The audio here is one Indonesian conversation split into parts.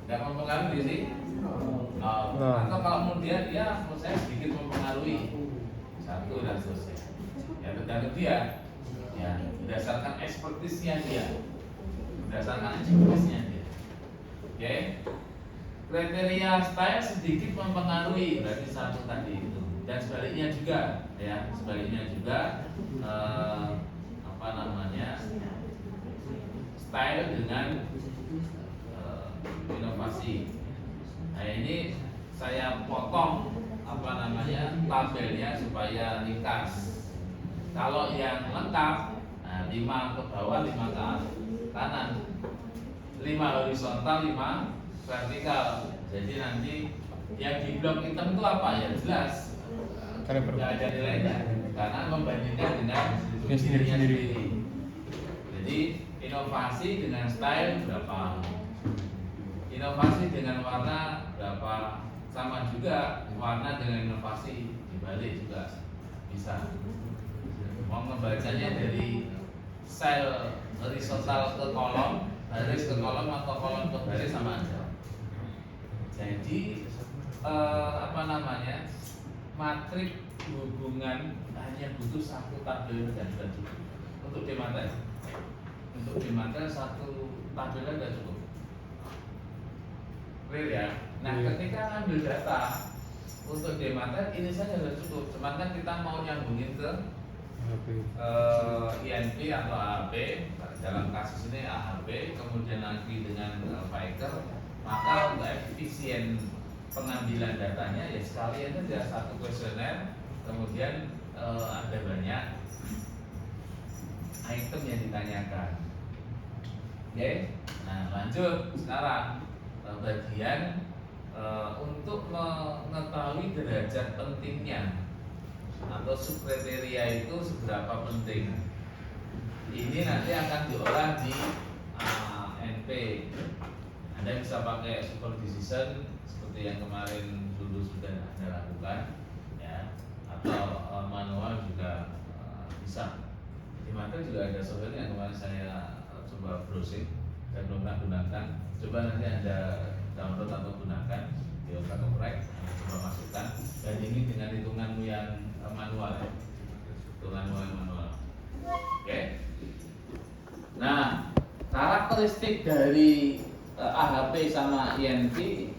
nggak mempengaruhi sih. Atau kalau kemudian dia menurut saya sedikit mempengaruhi satu dan seterusnya. Ya tergantung dia, ya berdasarkan ekspertisnya dia, Oke. Kriteria style sedikit mempengaruhi berarti satu tadi itu, dan sebaliknya juga, ya apa namanya, style dengan inovasi. Nah ini saya potong apa namanya tabelnya supaya ringkas. Kalau yang lengkap, 5 ke bawah, 5 ke kanan, 5 horizontal, 5 vertikal. Jadi nanti yang di blok hitam itu apa ya jelas, nggak ada nilainya karena membandingkan dengan dirinya sendiri. Jadi inovasi dengan style berapa, inovasi dengan warna berapa, sama juga warna dengan inovasi dibalik juga bisa. Mau membacanya dari sel horizontal ke kolom, baris ke kolom, atau kolom ke baris sama aja. Jadi apa namanya, matrik hubungan hanya butuh satu tabel dan sudah cukup untuk dimantel. Untuk dimantel satu tabel sudah cukup. Clear ya? Nah, ketika ngambil data untuk dimantel ini saja sudah cukup. Cuman kan kita mau nyambungin ke INP atau AHP. Dalam kasus ini AHP, kemudian lagi dengan Fiker. Maka untuk efisien pengambilan datanya ya sekalian saja satu kuesioner, kemudian ada banyak item yang ditanyakan. Oke, nah lanjut sekarang bagian untuk mengetahui derajat pentingnya atau subkriteria itu seberapa penting. Ini nanti akan diolah di ANP. Anda bisa pakai super decision seperti yang kemarin dulu sudah Anda lakukan, ya, atau manual juga bisa. Di Mater juga ada software yang kemarin saya coba browsing dan belum pernah gunakan. Coba nanti Anda download atau gunakan di oprek, coba masukkan. Dan ini dengan hitunganmu yang manual, ya. Hitunganmu yang manual. Oke. Nah, karakteristik dari AHP sama INP,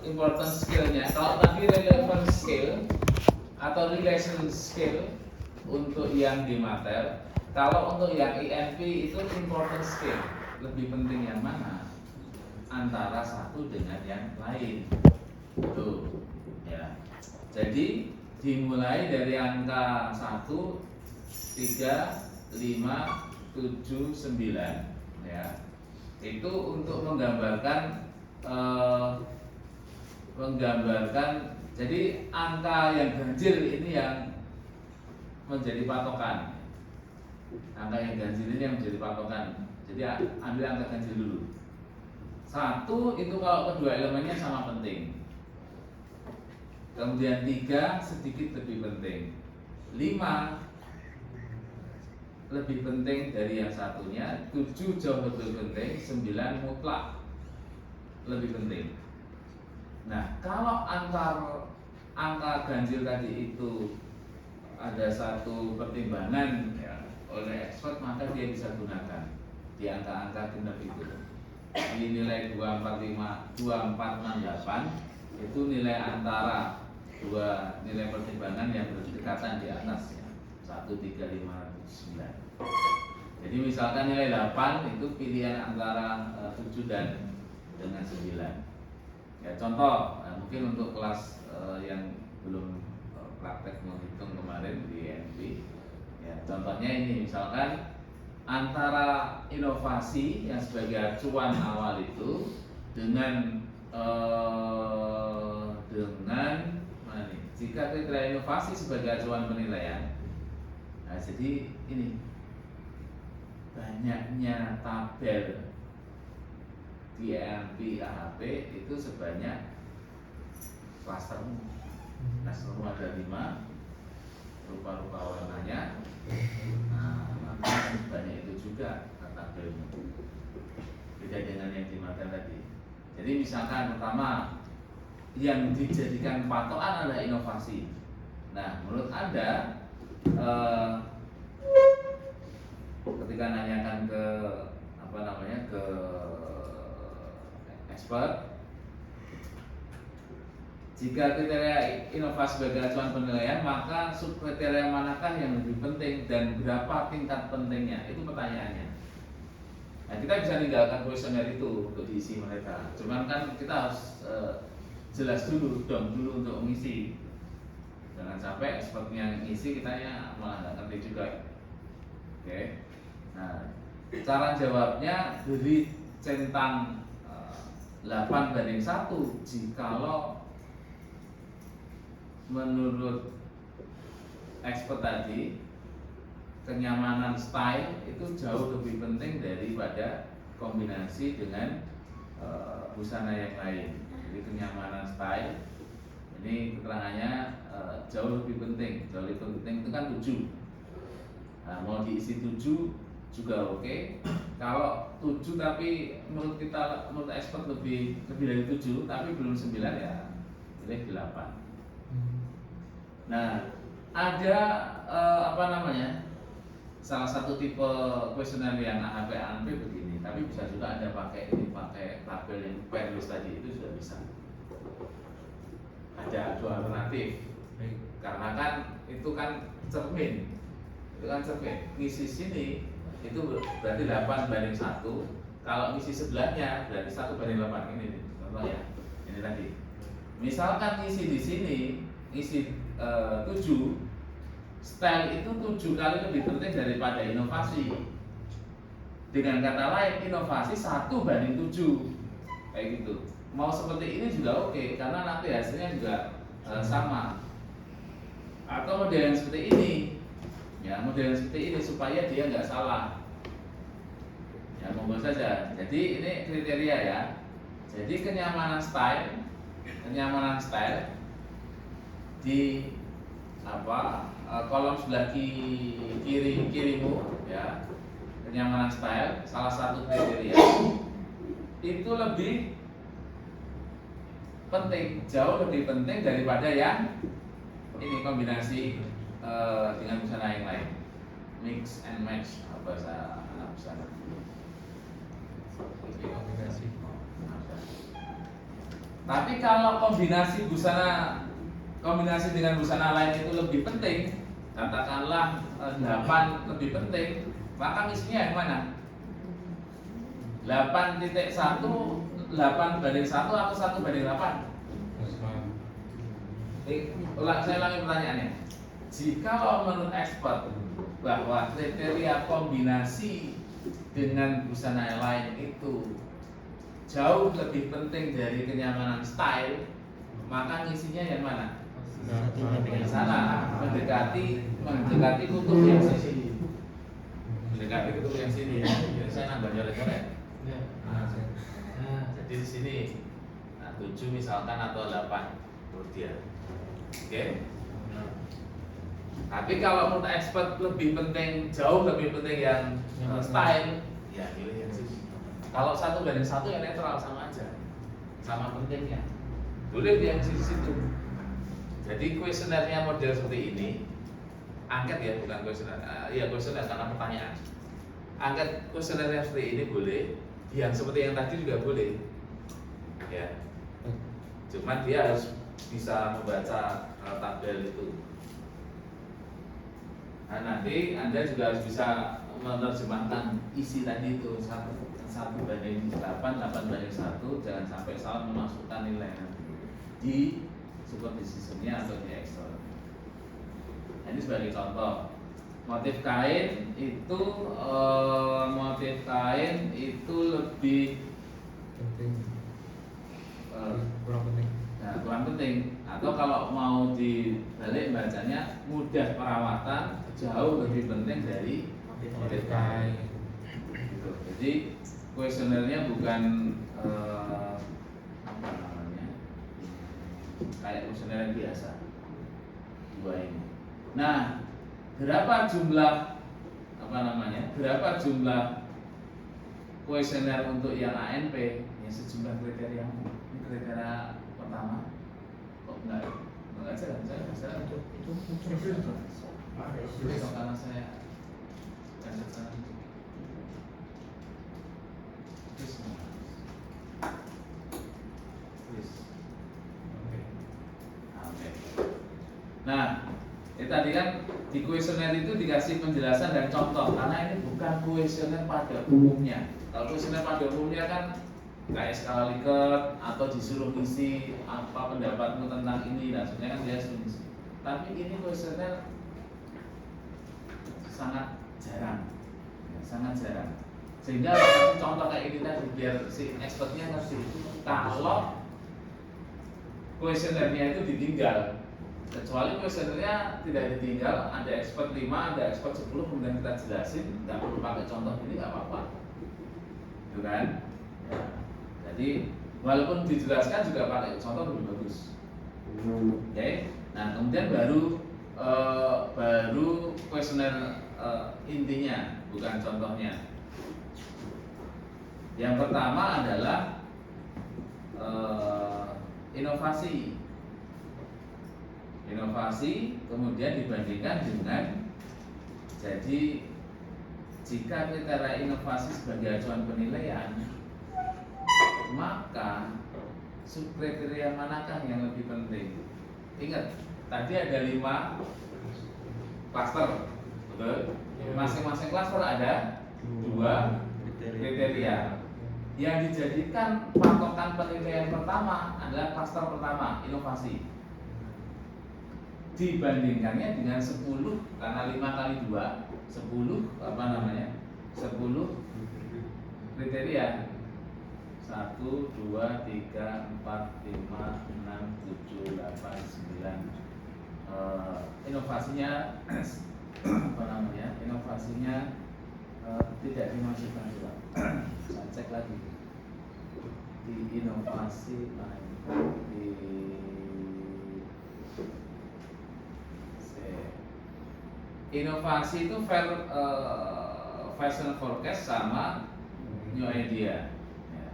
important skillnya. Kalau tadi relevant skill atau relation skill untuk yang di Mater, kalau untuk yang INP itu important skill. Lebih penting yang mana antara satu dengan yang lain. Itu ya. Jadi dimulai dari angka 1, 3, 5, 7, 9, ya. Itu untuk menggambarkan jadi angka yang ganjil ini yang menjadi patokan. Angka yang ganjil ini yang menjadi patokan. Jadi ambil angka ganjil dulu. 1 itu kalau kedua elemennya sama penting. Kemudian 3 sedikit lebih penting. 5 lebih penting dari yang satunya, 7 jauh lebih penting, 9 mutlak lebih penting. Nah, kalau antar angka ganjil tadi itu ada satu pertimbangan ya, oleh expert, maka dia bisa gunakan di angka-angka genap itu. Di nilai 2468 itu nilai antara dua nilai pertimbangan yang berdekatan di atasnya, 1, 3, 5, 9. Jadi misalkan nilai 8 itu pilihan antara 7 dan dengan 9. Ya contoh, mungkin untuk kelas yang belum praktek menghitung kemarin di INP, ya contohnya ini misalkan antara inovasi yang sebagai acuan awal itu dengan mana nih? Jika kriteria inovasi sebagai acuan penilaian, nah jadi ini banyaknya tabel di INP AHP itu sebanyak klastermu. Klastermu ada 5, rupa-rupa warnanya. Nah, maka sebanyak itu juga tabelnya. Beda dengan yang di Mater tadi. Jadi misalkan pertama yang dijadikan patokan adalah inovasi. Nah, menurut Anda ketika nanyakan ke ke expert, jika kriteria inovasi sebagai acuan penilaian, maka subkriteria manakah yang lebih penting dan berapa tingkat pentingnya? Itu pertanyaannya. Nah, kita bisa tinggalkan kuesioner itu untuk diisi mereka. Cuman kan kita harus jelas dulu untuk mengisi. Jangan sampai expertnya ngisi, kitanya malah nggak ngerti juga. Oke. Nah, cara jawabnya beri centang 8:1 jikalau menurut expert tadi kenyamanan style itu jauh lebih penting daripada kombinasi dengan busana yang lain. Jadi kenyamanan style ini keterangannya jauh lebih penting itu kan 7. Nah, mau diisi 7 juga oke. Kalau 7 tapi menurut expert lebih dari 7 tapi belum 9, ya pilih 8. Nah, ada salah satu tipe kuesioner yang AHP begini, tapi bisa juga Anda pakai tabel yang Pairlist tadi, itu sudah bisa. Ada 2 alternatif. Karena kan itu kan cermin. Ngisi sini itu berarti 8:1. Kalau ngisi sebelahnya berarti 1:8. Ini contoh ya. Ini tadi. Misalkan ngisi di sini, ngisi 7, style itu 7 kali lebih penting daripada inovasi. Dengan kata lain, inovasi 1:7, kayak gitu. Mau seperti ini juga oke, karena nanti hasilnya juga sama. Atau model yang seperti ini, ya model yang seperti ini supaya dia nggak salah. Ya monggo saja. Jadi ini kriteria ya. Jadi kenyamanan style di kolom sebelah kirimu ya. Kenyamanan style salah satu kriteria itu lebih penting, jauh lebih penting daripada yang ini kombinasi dengan busana yang lain, mix and match bahasa anak busana. Tapi kalau kombinasi dengan busana lain itu lebih penting, katakanlah 8 lebih penting, maka isinya yang mana? 8.1 8:1 atau 1:8? Saya ulangi pertanyaannya. Jika menurut expert bahwa kriteria kombinasi dengan busana yang lain itu jauh lebih penting dari kenyamanan style, maka ngisinya yang mana? Di sana mendekati kutub yang sini. Mendekati kutub yang sini. Jadi saya nambah coret-coret. Jadi di sini 7 misalkan atau 8 menurut dia. Oke. Tapi kalau menurut expert jauh lebih penting yang style, ya pilih yang sini. Kalau 1:1 yang netral sama aja, sama pentingnya. Boleh dia yang situ. Jadi kuesionernya model seperti ini, angket ya, bukan kuesioner. Iya kuesioner karena pertanyaan. Angket kuesionernya seperti ini boleh, yang seperti yang tadi juga boleh. Ya. Cuman dia harus bisa membaca tabel itu. Nah, nanti Anda juga harus bisa menerjemahkan isi tadi itu 1:8, 8:1, jangan sampai salah memasukkan nilai nanti di super decision-nya atau di Excel. Nah, ini sebagai contoh. Motif kain itu lebih penting, kurang penting. Atau kalau mau dibalik bacanya, mudah perawatan jauh lebih penting dari motif kain. Gitu. Jadi kuesionernya bukan kayak kuesioner yang biasa. Dua ini. Nah, berapa jumlah kuesioner untuk yang ANP? Ya sejumlah kriteria ini kriteria pertama. Kok enggak jalan, saya itu karena saya cacat sana. Oke. Nah, tadi kan di kuesioner itu dikasih penjelasan dan contoh, karena ini bukan kuesioner pada umumnya. Kalau kuesioner pada umumnya kan kayak skala Likert atau disuruh isi apa pendapatmu tentang ini dan sebagainya, kan dia suruh isi. Tapi ini kuesioner sangat jarang, sangat jarang. Sehingga kasih contoh kayak ini tadi biar si expertnya ngerti. Kalau kuesionernya itu ditinggal, kecuali kuesionernya tidak ditinggal, ada expert 5, ada expert 10, kemudian kita jelasin, nggak perlu pakai contoh ini, nggak apa-apa, gitu kan? Ya. Jadi walaupun dijelaskan juga pakai contoh lebih bagus. Oke. Nah, kemudian baru kuesioner intinya, bukan contohnya. Yang pertama adalah inovasi. Inovasi kemudian dibandingkan dengan, jadi jika kriteria inovasi sebagai acuan penilaian, maka subkriteria manakah yang lebih penting? Ingat, tadi ada 5 klaster, betul? Masing-masing klaster ada 2 kriteria. Yang dijadikan patokan penilaian pertama adalah klaster pertama, inovasi. Dibandingkannya dengan 10, karena 5 kali 2, 10 kriteria. 1, 2, 3, 4, 5, 6, 7, 8, 9. Inovasinya inovasinya tidak dimasukkan juga. Saya cek lagi di inovasi di inovasi itu fashion forecast sama new idea. Ya.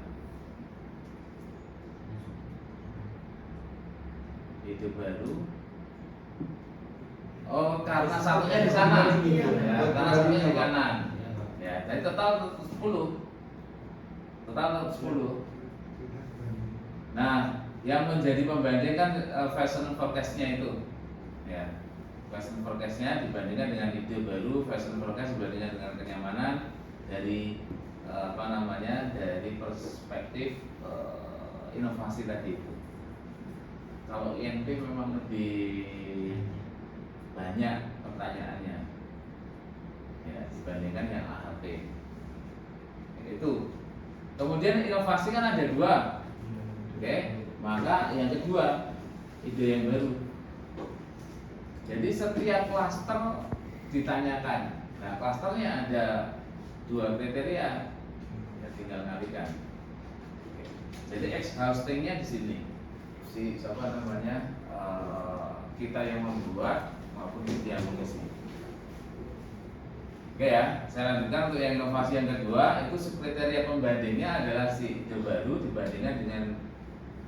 Ide baru. Oh, karena satunya di sana. Ya, karena satunya di kanan. Ya, jadi total 10. Total 10. Nah, yang menjadi pembanding kan fashion forecast-nya itu. Ya. Fashion forecast-nya dibandingkan dengan ide baru, fashion forecast dibandingkan dengan kenyamanan dari dari perspektif inovasi tadi itu. Kalau INP memang lebih banyak pertanyaannya, ya, dibandingkan yang AHP. Itu. Kemudian inovasi kan ada 2, oke? Maka yang kedua, ide yang baru. Jadi setiap klaster ditanyakan. Nah, klasternya ada 2 kriteria, ya tinggal kalikan. Jadi exhaustingnya di sini. Kita yang membuat maupun kita yang mengisi. Oke ya, saya lanjutkan untuk yang inovasi yang kedua, itu subkriteria pembandingnya adalah si ide baru dibandingkan dengan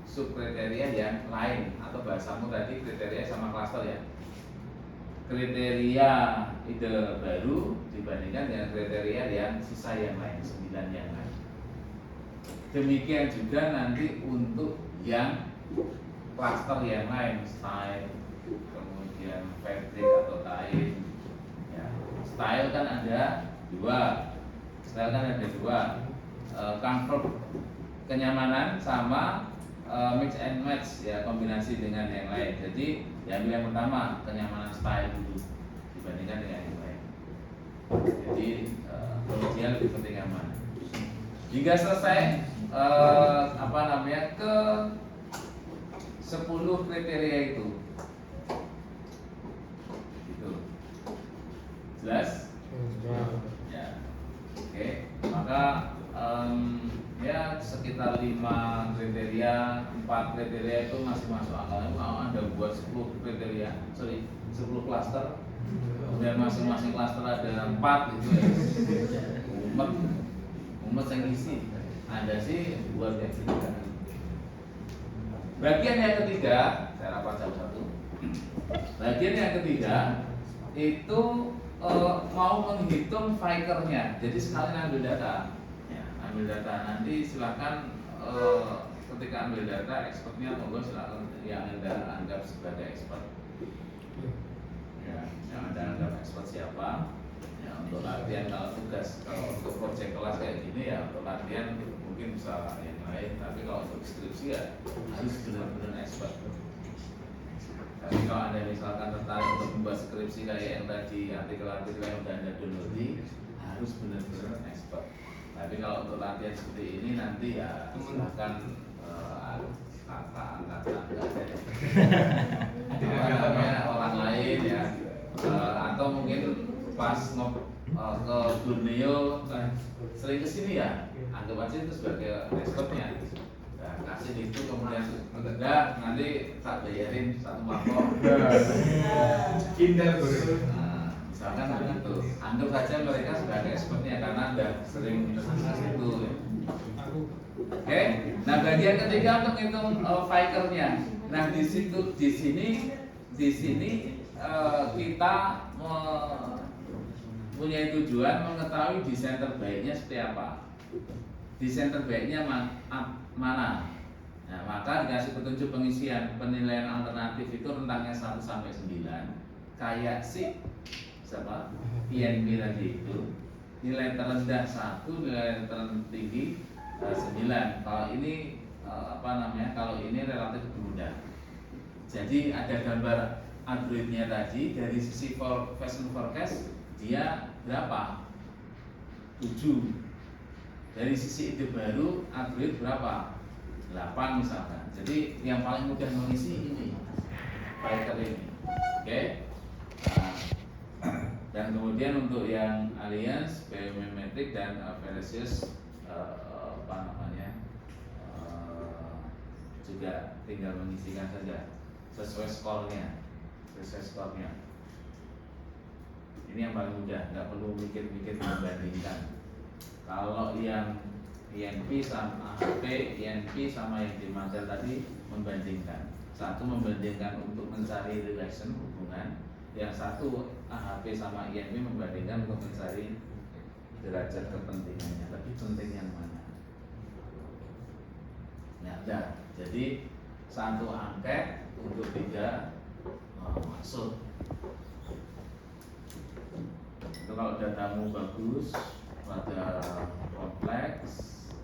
subkriteria yang lain, atau bahasamu tadi kriteria sama klaster ya. Kriteria ide baru dibandingkan dengan kriteria yang sisa yang lain, 9 yang lain. Demikian juga nanti untuk yang klaster yang lain, style, kemudian fabric atau kain. Ya, style kan ada 2. Comfort, kenyamanan, sama mix and match, ya, kombinasi dengan yang lain. Jadi diambil yang pertama, kenyamanan style dulu dibandingkan dengan yang lain. Jadi dia lebih penting yang mana. Jika selesai ke 10 kriteria itu. Gitu. Jelas? Ya. Oke, maka ya sekitar 5 kriteria, 4 kriteria itu masih masuk akal. Kalau Anda buat 10 kriteria, 10 klaster, kemudian masing-masing klaster ada 4 gitu ya. Umet yang isi. Ada sih buat yang sini kan. Bagian yang ketiga, saya rapat satu-satu. Bagian yang ketiga itu mau menghitung fikernya. Jadi sekalian ambil data, ya, ambil data. Nanti silakan ketika ambil data, expertnya monggo silakan yang anda anggap sebagai expert. Ya, yang anda anggap expert siapa? Ya, untuk latihan kalau tugas, kalau untuk project kelas kayak gini ya untuk latihan mungkin bisa yang lain. Tapi kalau untuk skripsi ya harus benar-benar expert. Tapi kalau anda misalkan tertarik untuk membuat skripsi kayak yang tadi artikel-artikel yang sudah anda downloadi, harus benar-benar expert. Tapi kalau untuk latihan seperti ini nanti ya silakan kata orang lain ya, atau mungkin pas ke Borneo sering kesini ya, anggap aja itu sebagai expertnya. Nah, kasih itu kemudian enggak nanti tak bayarin satu mangkok. Kindal Misalkan begitu, anggap saja mereka sebagai expertnya karena anda sering kesini situ. Oke, nah bagian ketiga untuk menghitung fikernya. Nah di sini kita punya tujuan mengetahui desain terbaiknya seperti apa. Desain terbaiknya mana? Nah, maka dikasih petunjuk pengisian penilaian alternatif itu rentangnya 1 sampai 9. Kayak si siapa? INP tadi itu. Nilai terendah 1, nilai tertinggi 9. Kalau ini kalau ini relatif mudah. Jadi ada gambar Androidnya tadi dari sisi fashion forecast dia berapa? 7. Dari sisi ide baru Android berapa? 8 misalkan. Jadi yang paling mudah mengisi ini fiker ini. Oke. Dan kemudian untuk yang Alliance, Biomimetic dan Velocious juga tinggal mengisikan saja sesuai skornya. Ini yang paling mudah, nggak perlu mikir-mikir membandingkan. Kalau yang INP sama AHP, INP sama yang di Mantel tadi membandingkan. Satu membandingkan untuk mencari relation hubungan, yang satu AHP sama INP membandingkan untuk mencari derajat kepentingannya. Lebih penting yang mana? Ya, udah. Jadi satu angket untuk 3 maksud. Itu kalau datamu bagus, pada kompleks,